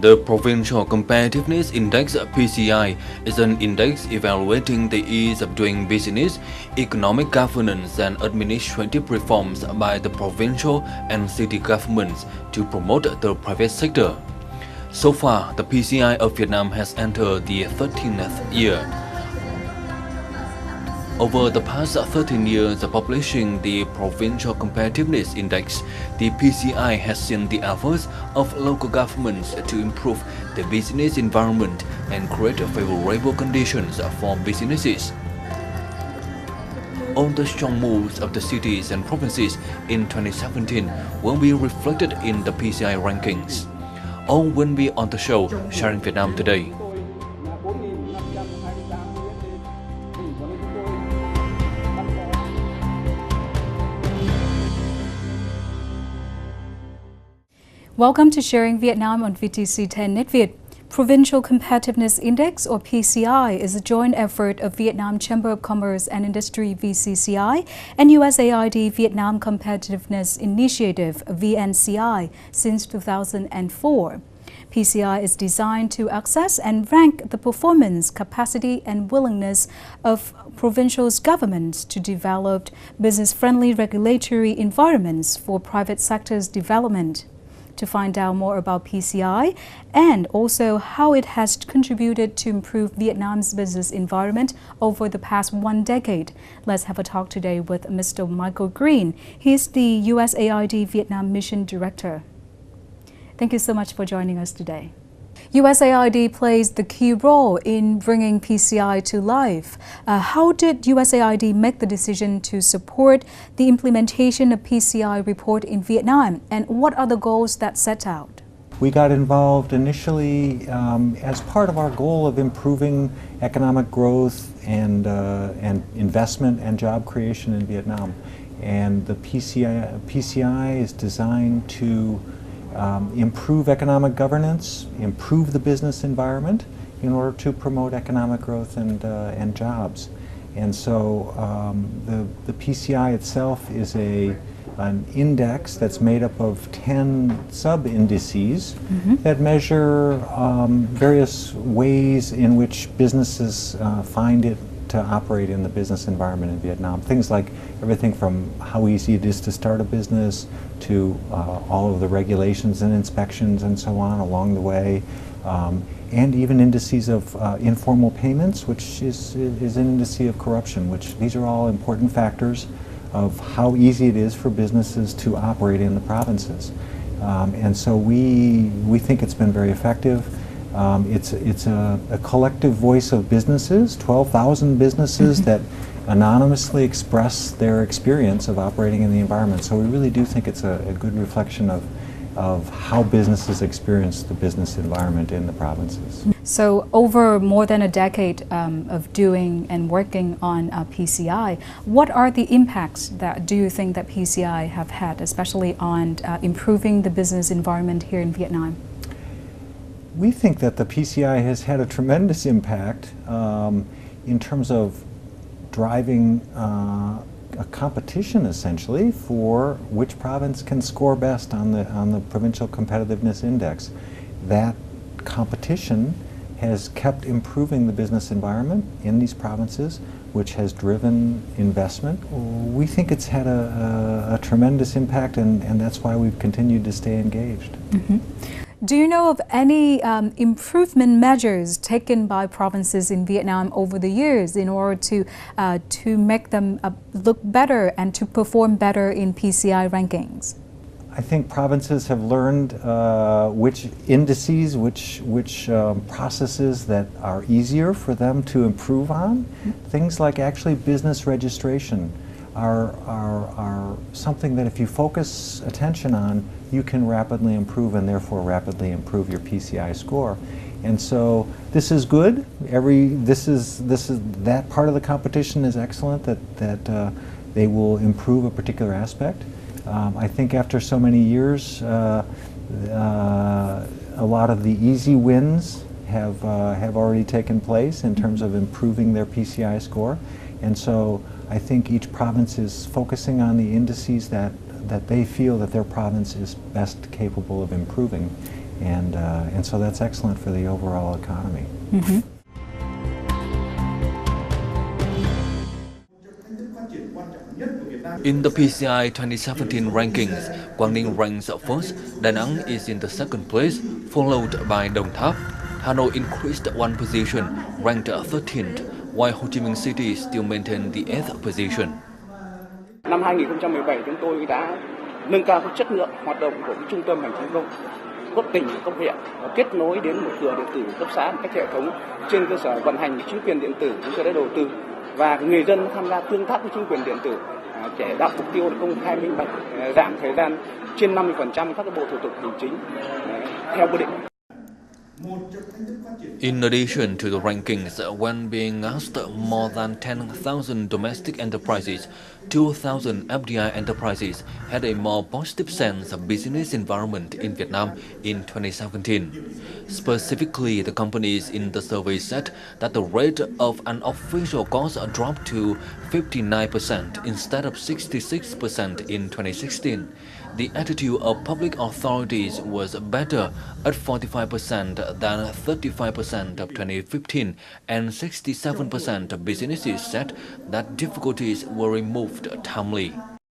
The Provincial Competitiveness Index (PCI) is an index evaluating the ease of doing business, economic governance, and administrative reforms by the provincial and city governments to promote the private sector. So far, the PCI of Vietnam has entered the 13th year. Over the past 13 years of publishing the Provincial Competitiveness Index, the PCI has seen the efforts of local governments to improve the business environment and create favorable conditions for businesses. All the strong moves of the cities and provinces in 2017 will be reflected in the PCI rankings. All will be on the show Sharing Vietnam today. Welcome to Sharing Vietnam on VTC 10 NetViet. Provincial Competitiveness Index, or PCI, is a joint effort of Vietnam Chamber of Commerce and Industry (VCCI) and USAID Vietnam Competitiveness Initiative (VNCI) since 2004. PCI is designed to assess and rank the performance, capacity, and willingness of provincial governments to develop business-friendly regulatory environments for private sector's development. To find out more about PCI and also how it has contributed to improve Vietnam's business environment over the past 1 decade, let's have a talk today with Mr. Michael Green. He is the USAID Vietnam Mission Director. Thank you so much for joining us today. USAID plays the key role in bringing PCI to life. How did USAID make the decision to support the implementation of PCI report in Vietnam, and what are the goals that set out? We got involved initially as part of our goal of improving economic growth and investment and job creation in Vietnam. And the PCI is designed to improve economic governance, improve the business environment in order to promote economic growth and jobs. And so the PCI itself is an index that's made up of 10 sub-indices that measure various ways in which businesses find it to operate in the business environment in Vietnam. Things like everything from how easy it is to start a business to all of the regulations and inspections and so on along the way, and even indices of informal payments, which is an indice of corruption, which these are all important factors of how easy it is for businesses to operate in the provinces. And so we think it's been very effective. It's a collective voice of businesses, 12,000 businesses that anonymously express their experience of operating in the environment. So we really do think it's a good reflection of how businesses experience the business environment in the provinces. So over more than a decade of doing and working on PCI, what are the impacts that do you think that PCI have had, especially on improving the business environment here in Vietnam? We think that the PCI has had a tremendous impact in terms of driving a competition, essentially, for which province can score best on the Provincial Competitiveness Index. That competition has kept improving the business environment in these provinces, which has driven investment. We think it's had a tremendous impact, and that's why we've continued to stay engaged. Do you know of any improvement measures taken by provinces in Vietnam over the years in order to make them look better and to perform better in PCI rankings? I think provinces have learned which indices, which processes that are easier for them to improve on. Things like actually business registration are something that if you focus attention on, you can rapidly improve and therefore rapidly improve your PCI score. And so this is good. That part of the competition is excellent, that they will improve a particular aspect. I think after so many years, a lot of the easy wins have already taken place in terms of improving their PCI score. And so I think each province is focusing on the indices that they feel that their province is best capable of improving. and so that's excellent for the overall economy. In the PCI 2017 rankings, Quảng Ninh ranks first, Da Nang is in the second place, followed by Đồng Tháp. Hanoi increased one position, ranked 13th, while Ho Chi Minh City still maintained the 8th position. Năm 2017 chúng tôi đã nâng cao chất lượng hoạt động của trung tâm hành chính công cấp tỉnh, cấp huyện, kết nối đến một cửa điện tử cấp xã một cách hệ thống. Trên cơ sở vận hành chính quyền điện tử, chúng tôi đã đầu tư và người dân tham gia tương tác với chính quyền điện tử để đạt mục tiêu công khai minh bạch, giảm thời gian trên 50% các bộ thủ tục hành chính theo quy định. In addition to the rankings, when being asked, more than 10,000 domestic enterprises, 2,000 FDI enterprises had a more positive sense of business environment in Vietnam in 2017. Specifically, the companies in the survey said that the rate of unofficial calls dropped to 59% instead of 66% in 2016. The attitude of public authorities was better at 45% than 35% of 2015, and 67% of businesses said that difficulties were removed timely.